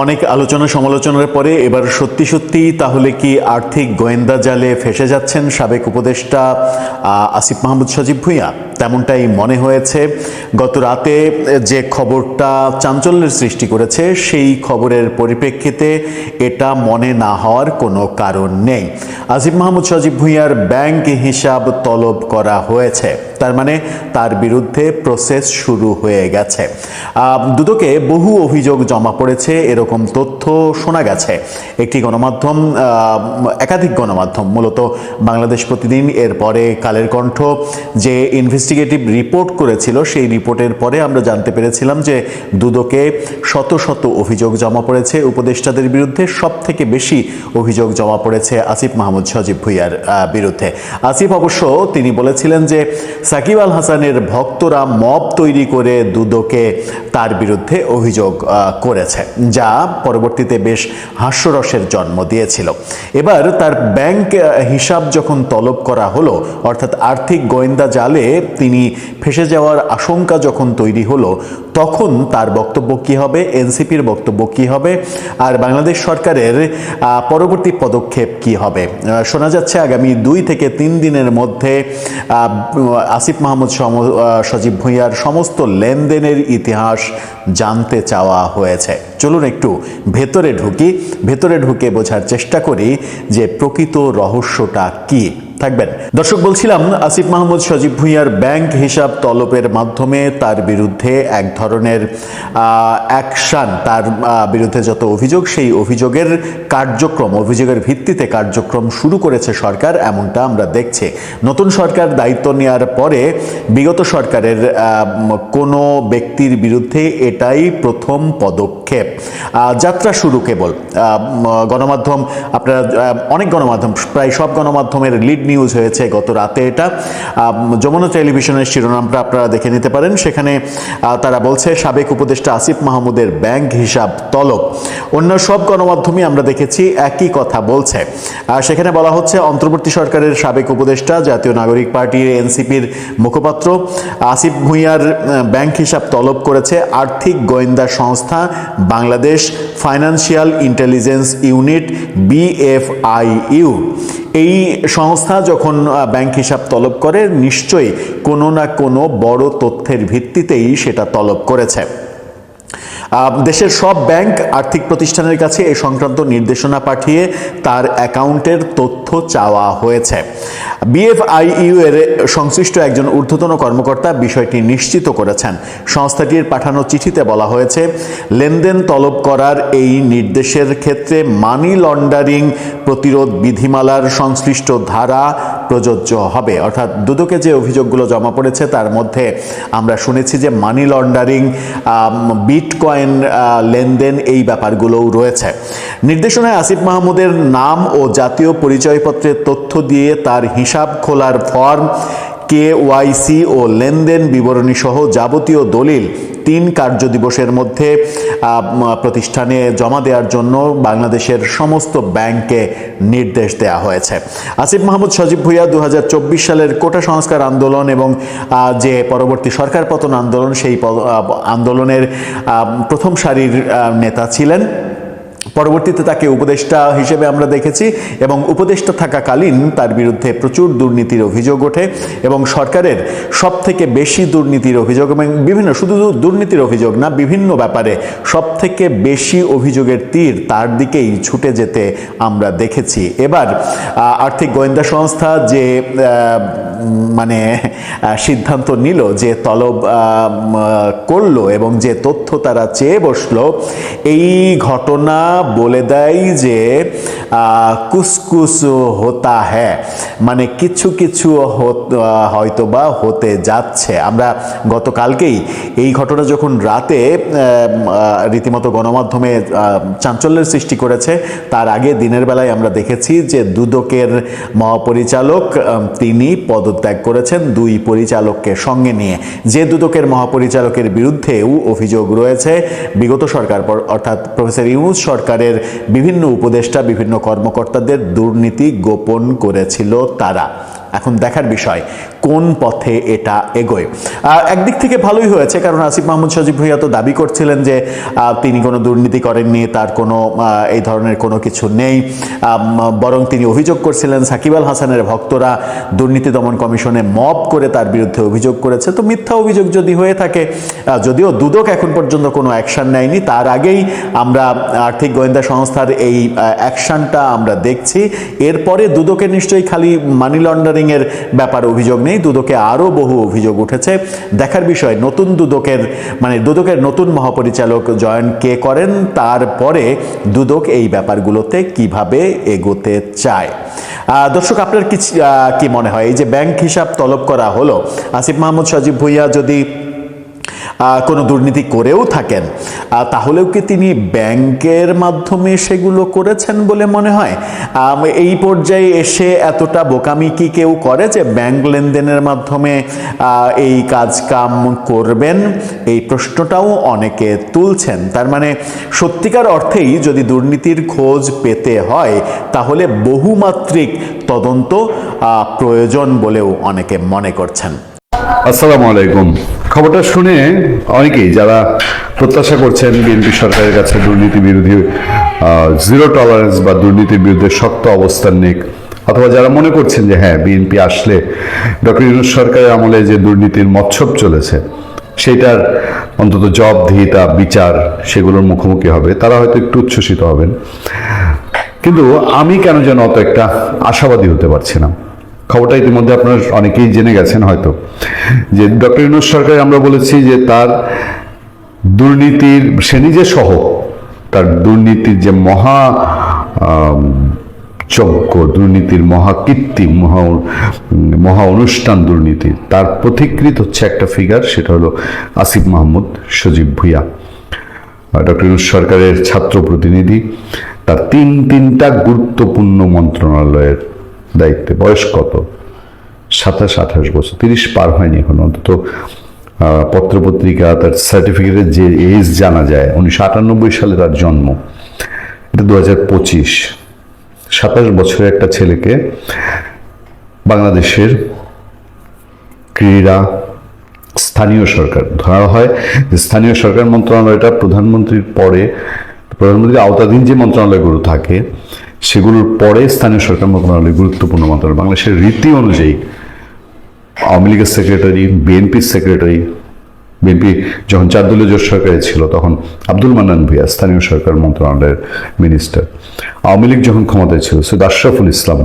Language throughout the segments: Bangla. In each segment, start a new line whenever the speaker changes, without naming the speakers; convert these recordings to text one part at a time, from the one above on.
অনেক আলোচনা সমালোচনার পরে এবার সত্যি সত্যি তাহলে কি আর্থিক গোয়েন্দা জালে ফেসে যাচ্ছেন সাবেক উপদেষ্টা আসিফ মাহমুদ সজীব ভুঁইয়া? তেমনটাই মনে হয়েছে। গত রাতে যে খবরটা চাঞ্চল্যের সৃষ্টি করেছে সেই খবরের পরিপ্রেক্ষিতে এটা মনে না হওয়ার কোনো কারণ নেই। আসিফ মাহমুদ সজীব ভুঁইয়ার ব্যাংক হিসাব তলব করা হয়েছে, তার মানে তার বিরুদ্ধে প্রসেস শুরু হয়ে গেছে। দুদকে বহু অভিযোগ জমা পড়েছে এরকম তথ্য শোনা গেছে। একটি গণমাধ্যম, একাধিক গণমাধ্যম, মূলত বাংলাদেশ প্রতিদিন, এরপরে কালের কণ্ঠ যে ইনভেস্টিগেটিভ রিপোর্ট করেছিল সেই রিপোর্টের পরে আমরা জানতে পেরেছিলাম যে দুদকে শত শত অভিযোগ জমা পড়েছে উপদেষ্টাদের বিরুদ্ধে। সব থেকে বেশি অভিযোগ জমা পড়েছে আসিফ মাহমুদ সজীব ভুঁইয়ার বিরুদ্ধে। আসিফ অবশ্য তিনি বলেছিলেন যে সাকিব আল হাসানের ভক্তরা মব তৈরি করে দুদকে তার বিরুদ্ধে অভিযোগ করেছে, যা পরবর্তীতে বেশ হাস্যরসের জন্ম দিয়েছিল। এবার তার ব্যাংক হিসাব যখন তলব করা হলো, অর্থাৎ আর্থিক গোয়েন্দা জালে তিনি ফেসে যাওয়ার আশঙ্কা যখন তৈরি হলো, তখন তার বক্তব্য কী হবে, এনসিপির বক্তব্য কী হবে, আর বাংলাদেশ সরকারের পরবর্তী পদক্ষেপ কী হবে? শোনা যাচ্ছে আগামী 2 থেকে 3 দিনের মধ্যে আসিফ মাহমুদ সজীব ভুঁইয়ার সমস্ত লেনদেনের ইতিহাস জানতে চাওয়া হয়েছে। চলুন একটু ভেতরে ঢুকে বোঝার চেষ্টা করি যে প্রকৃত রহস্যটা কী। থাকবেন দর্শক। বলছিলাম আসিফ মাহমুদ সজীব ভুঁইয়ার ব্যাংক হিসাব তলবের মাধ্যমে তার বিরুদ্ধে এক ধরনের অ্যাকশন, তার বিরুদ্ধে যত অভিযোগ সেই অভিযোগের ভিত্তিতে কার্যক্রম শুরু করেছে সরকার, এমনটা আমরা দেখছি। নতুন সরকার দায়িত্ব নেওয়ার পরে বিগত সরকারের কোনো ব্যক্তির বিরুদ্ধে এটাই প্রথম পদক্ষেপ। যাত্রা শুরু কেবল গণমাধ্যম, আপনারা অনেক গণমাধ্যম, প্রায় সব গণমাধ্যমের লিড নিউজ হয়েছে গত রাতে। এটা যমুনা টেলিভিশনের শিরোনামটা আপনারা দেখে নিতে পারেন। সেখানে তারা বলছে সাবেক উপদেষ্টা আসিফ মাহমুদের ব্যাংক হিসাব তলব। অন্য সব গণমাধ্যমে আমরা দেখেছি একই কথা বলছে। সেখানে বলা হচ্ছে অন্তর্বর্তী সরকারের সাবেক উপদেষ্টা, জাতীয় নাগরিক পার্টির এনসিপির মুখপাত্র আসিফ ভুঁইয়ার ব্যাংক হিসাব তলব করেছে আর্থিক গোয়েন্দা সংস্থা Bangladesh financial intelligence unit, BFIU। এই সংস্থা যখন ব্যাংক হিসাব তলব করে, নিশ্চয়ই কোনো না কোনো বড় তথ্যের ভিত্তিতেই সেটা তলব করেছে। দেশের সব ব্যাংক আর্থিক প্রতিষ্ঠানের কাছে এই সংক্রান্ত নির্দেশনা পাঠিয়ে তার অ্যাকাউন্টের তথ্য চাওয়া হয়েছে। BFIU এর সংশ্লিষ্ট একজন ঊর্ধ্বতন কর্মকর্তা বিষয়টি নিশ্চিত করেছেন। সংস্থাটির পাঠানো চিঠিতে বলা হয়েছে, লেনদেন তলব করার এই নির্দেশের ক্ষেত্রে মানি লন্ডারিং প্রতিরোধ বিধিমালার সংশ্লিষ্ট ধারা প্রযোজ্য হবে। অর্থাৎ দুদকে যে অভিযোগগুলো জমা পড়েছে তার মধ্যে আমরা শুনেছি যে মানি লন্ডারিং, বিটকয়েন লেনদেন, এই ব্যাপারগুলোও রয়েছে। নির্দেশনায় আসিফ মাহমুদের নাম ও জাতীয় পরিচয়পত্রের তথ্য দিয়ে তার হিসাব খোলার ফর্ম, KYC ও লেনদেন বিবরণী সহ যাবতীয় দলিল 3 কার্যদিবসের মধ্যে প্রতিষ্ঠানে জমা দেওয়ার জন্য বাংলাদেশের সমস্ত ব্যাংকে নির্দেশ দেওয়া হয়েছে। আসিফ মাহমুদ সজীব ভুঁইয়া 2024 সালের কোটা সংস্কার আন্দোলন এবং যে পরবর্তী সরকার পতন আন্দোলন, সেই আন্দোলনের প্রথম সারির নেতা ছিলেন। পরবর্তীতে তাকে উপদেষ্টা হিসেবে আমরা দেখেছি এবং উপদেষ্টা থাকাকালীন তার বিরুদ্ধে প্রচুর দুর্নীতির অভিযোগ ওঠে এবং সরকারের সব থেকে বেশি দুর্নীতির অভিযোগ, এবং বিভিন্ন, শুধু দুর্নীতির অভিযোগ না, বিভিন্ন ব্যাপারে সব থেকে বেশি অভিযোগের তীর তার দিকেই ছুটে যেতে আমরা দেখেছি। এবার আর্থিক গোয়েন্দা সংস্থা যে সিদ্ধান্ত নিল, যে তলব করলো এবং যে তথ্য তারা চেয়ে বসলো, এই ঘটনা বলে দেয় যে কুছ হতা হ্যায়, মানে কিছু কিছু হয়তোবা হতে যাচ্ছে। আমরা গতকালকেই এই ঘটনা যখন রাতে রীতিমতো গণমাধ্যমে চাঞ্চল্যের সৃষ্টি করেছে, তার আগে দিনের বেলায় আমরা দেখেছি যে দুদকের মহাপরিচালক তিনি পদত্যাগ করেছেন 2 পরিচালককে সঙ্গে নিয়ে। যে দুদকের মহাপরিচালকের বিরুদ্ধেও অভিযোগ রয়েছে বিগত সরকার, অর্থাৎ প্রফেসর ইউনূস সরকারের বিভিন্ন উপদেষ্টা, বিভিন্ন কর্মকর্তাদের দুর্নীতি গোপন করেছিল তারা। এখন দেখার বিষয় কোন পথে এটা এগোয়। একদিক থেকে ভালোই হয়েছে, কারণ আসিফ মাহমুদ সজীব ভুঁইয়া তো দাবি করছিলেন যে তিনি কোনো দুর্নীতি করেননি, তার কোনো এই ধরনের কোনো কিছু নেই, বরং তিনি অভিযোগ করছিলেন সাকিব আল হাসানের ভক্তরা দুর্নীতি দমন কমিশনে মব করে তার বিরুদ্ধে অভিযোগ করেছে। তো মিথ্যা অভিযোগ যদি হয়ে থাকে, যদিও দুদক এখন পর্যন্ত কোনো অ্যাকশন নেয়নি, তার আগেই আমরা আর্থিক গোয়েন্দা সংস্থার এই অ্যাকশনটা আমরা দেখছি। এরপরে দুদকের নিশ্চয়ই খালি মানি লন্ডারিংয়ের ব্যাপার অভিযোগ নেই, দুদকে আরও বহু অভিযোগ উঠেছে। দেখার বিষয় নতুন দুদকের নতুন মহাপরিচালক জয়েন কে করেন, তারপরে দুদক এই ব্যাপারগুলোতে কিভাবে এগোতে চায়। দর্শক, আপনার কি মনে হয়, এই যে ব্যাংক হিসাব তলব করা হলো, আসিফ মাহমুদ সজীব ভুঁইয়া যদি কোনো দুর্নীতি করেও থাকেন, তাহলেও কি তিনি ব্যাংকের মাধ্যমে সেগুলো করেছেন বলে মনে হয়? এই পর্যায়ে এসে এতটা বোকামি কি কেউ করে যে ব্যাংক লেনদেনের মাধ্যমে এই কাজ কাম করবেন? এই প্রশ্নটাও অনেকে তুলছেন। তার মানে সত্যিকার অর্থেই যদি দুর্নীতির খোঁজ পেতে হয়, তাহলে বহুমাত্রিক তদন্ত প্রয়োজন বলেও অনেকে মনে করছেন।
আসসালামু আলাইকুম। খবরটা শুনে অনেকেই যারা প্রত্যাশা করছেন বিএনপি সরকারের কাছে দুর্নীতি বিরোধী জিরো টলারেন্স বা দুর্নীতির বিরুদ্ধে শক্ত অবস্থান নিক, অথবা যারা মনে করছেন যে হ্যাঁ, বিএনপি আসলে ডক্টর ইউনূস সরকারের আমলে যে দুর্নীতির মৎসব চলেছে সেটার অন্তত জবাবদিহিতা, বিচার, সেগুলোর মুখোমুখি হবে, তারা হয়তো একটু উচ্ছ্বসিত হবেন। কিন্তু আমি কেন যেন অত একটা আশাবাদী হতে পারছি না। খবরটা ইতিমধ্যে আপনারা অনেকেই জেনে গেছেন হয়তো, যে ডক্টর ইউনূস সরকার, আমরা বলেছি যে তার দুর্নীতির, সে নিজে সহ তার দুর্নীতির যে যজ্ঞ, দুর্নীতির মহাকীর্তি, মহা অনুষ্ঠান দুর্নীতির, তার পথিকৃৎ হচ্ছে একটা ফিগার, সেটা হলো আসিফ মাহমুদ সজীব ভুঁইয়া, ডক্টর ইউনূস সরকারের ছাত্র প্রতিনিধি। তার তিনটা গুরুত্বপূর্ণ মন্ত্রণালয়ের দায়িত্বে। বয়স কত? 27-28 বছর, 30 পার হয়নি এখন। অন্তত পত্রপত্রিকা তার সার্টিফিকেটের যে এজ জানা যায়, 1998 সালে তার জন্ম, এটা 2025। 27 বছরের একটা ছেলেকে বাংলাদেশের ক্রীড়া, স্থানীয় সরকার ধরা হয় যে স্থানীয় সরকার মন্ত্রণালয়টা প্রধানমন্ত্রীর পরে, প্রধানমন্ত্রীর আওতাধীন যে মন্ত্রণালয়গুলো থাকে সেগুলোর পরে স্থানীয় সরকার মন্ত্রণালয় গুরুত্বপূর্ণ মন্ত্রণালয়। বাংলাদেশের রীতি অনুযায়ী আওয়ামী লীগের সেক্রেটারি, বিএনপির সেক্রেটারি, বিএনপি যখন 4 দলীয় জোট সরকারে ছিল তখন আব্দুল মান্নান ভূঁইয়া স্থানীয় সরকার মন্ত্রণালয়ের মিনিস্টার। আওয়ামী লীগ যখন ক্ষমতায় ছিল সৈয়দ আশরাফুল ইসলাম,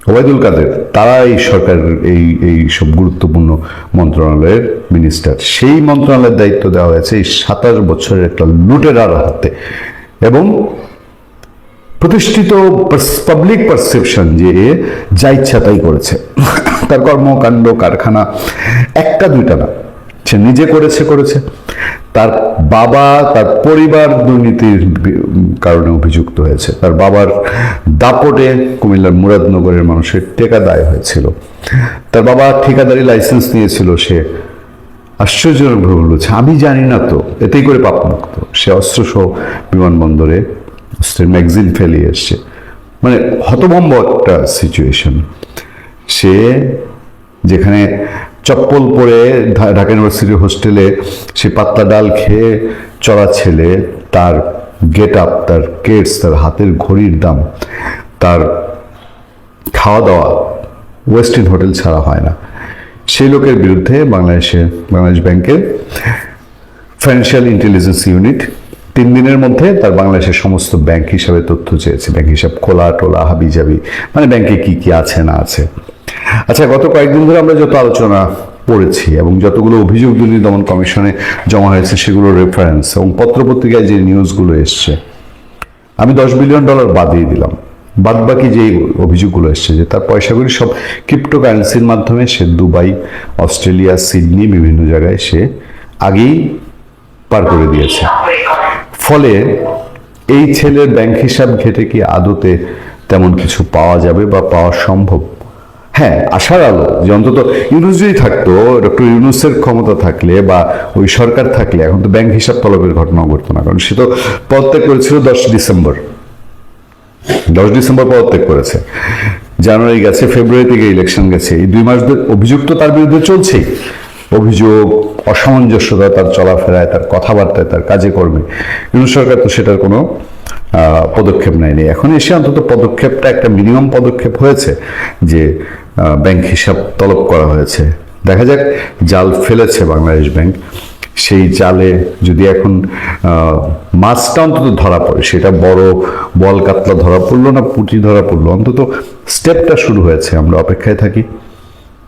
ওবায়দুল কাদের, তারা এই সরকারের এই সব গুরুত্বপূর্ণ মন্ত্রণালয়ের মিনিস্টার। সেই মন্ত্রণালয়ের দায়িত্ব দেওয়া হয়েছে এই 27 বছরের একটা লুটেরার হাতে। এবং প্রতিষ্ঠিত পাবলিক পারসেপশন যে যা ইচ্ছা তাই করেছে, তার কর্মকাণ্ড কারখানা একটা দুইটা না, সে নিজে করেছে। তার বাবা, তার পরিবার দুর্নীতির কারণে অভিযুক্ত হয়েছে। তার বাবার দাপটে কুমিল্লার মুরাদনগরের মানুষের টেকা দায় হয়েছিল। তার বাবা ঠিকাদারি লাইসেন্স নিয়েছিল, সে আশ্চর্যজনকভাবে বলেছে আমি জানি না তো, এতেই করে পাপমুক্ত। সে অস্ত্রসহ বিমানবন্দরে অস্ত্রের ম্যাগজিন ফেলিয়ে এসছে। মানে হতভম্ব একটা সিচুয়েশন। সে যেখানে চপ্পল পরে ঢাকা ইউনিভার্সিটির হোস্টেলে সে পাতলা ডাল খেয়ে চলা ছেলে, তার গেট আপ, তার কেটস, তার হাতের ঘড়ির দাম, তার খাওয়া দাওয়া ওয়েস্টিন হোটেল ছাড়া হয় না, সেই লোকের বিরুদ্ধে বাংলাদেশ ব্যাংকের ফাইন্যান্সিয়াল ইন্টেলিজেন্স ইউনিট 3 দিনের মধ্যে তার বাংলাদেশের সমস্ত ব্যাংক হিসাবে তথ্য চেয়েছে। ব্যাংক হিসাব খোলা টোলা হাবি জাবি, মানে ব্যাংকে কি আছে না আছে। আচ্ছা, গত কয়েকদিন ধরে আমরা যত আলোচনা পড়েছি এবং যতগুলো অভিযোগ দুর্নীতি দমন কমিশনে জমা হয়েছে সেগুলোর রেফারেন্স এবং পত্রপত্রিকায় যে নিউজগুলো এসছে, আমি $10 বিলিয়ন বাদ দিয়ে দিলাম। বাদ বাকি যে অভিযোগগুলো এসছে যে তার পয়সাগুলি সব ক্রিপ্টোকারেন্সির মাধ্যমে সে দুবাই, অস্ট্রেলিয়া, সিডনি, বিভিন্ন জায়গায় সে আগেই পার করে দিয়েছে। ফলে এই ছেলের ব্যাংক হিসাব ঘেটে কি আদতে তেমন কিছু পাওয়া যাবে বা পাওয়া সম্ভব? হ্যাঁ, আশার আলো যে অন্তত ইউনূস যদি থাকতো, ডক্টর ইউনূসের ক্ষমতা থাকলে বা ওই সরকার থাকলে এখন তো ব্যাংক হিসাব তলবের ঘটনাও ঘটতো না, কারণ সে তো পদত্যাগ করেছিল 10 ডিসেম্বর পদত্যাগ করেছে। জানুয়ারি গেছে, ফেব্রুয়ারি থেকে ইলেকশন গেছে, এই 2 মাস ধরে অভিযোগ তো তার বিরুদ্ধে চলছেই। অভিযোগ, অসামঞ্জস্যতা তার চলাফেরায়, তার কথাবার্তায়, তার কাজে কর্মে। ইউনূস সরকার তো সেটার কোনো পদক্ষেপ নেয়নি। এখন এসে অন্তত পদক্ষেপটা একটা মিনিমাম পদক্ষেপ হয়েছে, যে ব্যাংক হিসাব তলব করা হয়েছে। দেখা যাক, জাল ফেলেছে বাংলাদেশ ব্যাংক, সেই জালে যদি এখন মাছটা অন্তত ধরা পড়ে, সেটা বড় বল কাতলা ধরা পড়লো না পুঁটি ধরা পড়লো, অন্তত স্টেপটা শুরু হয়েছে। আমরা অপেক্ষায় থাকি।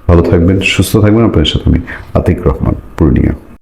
ভালো থাকবেন, সুস্থ থাকবেন। আপনাদের সাথে আমি আতিক রহমান, পূর্ণিয়া।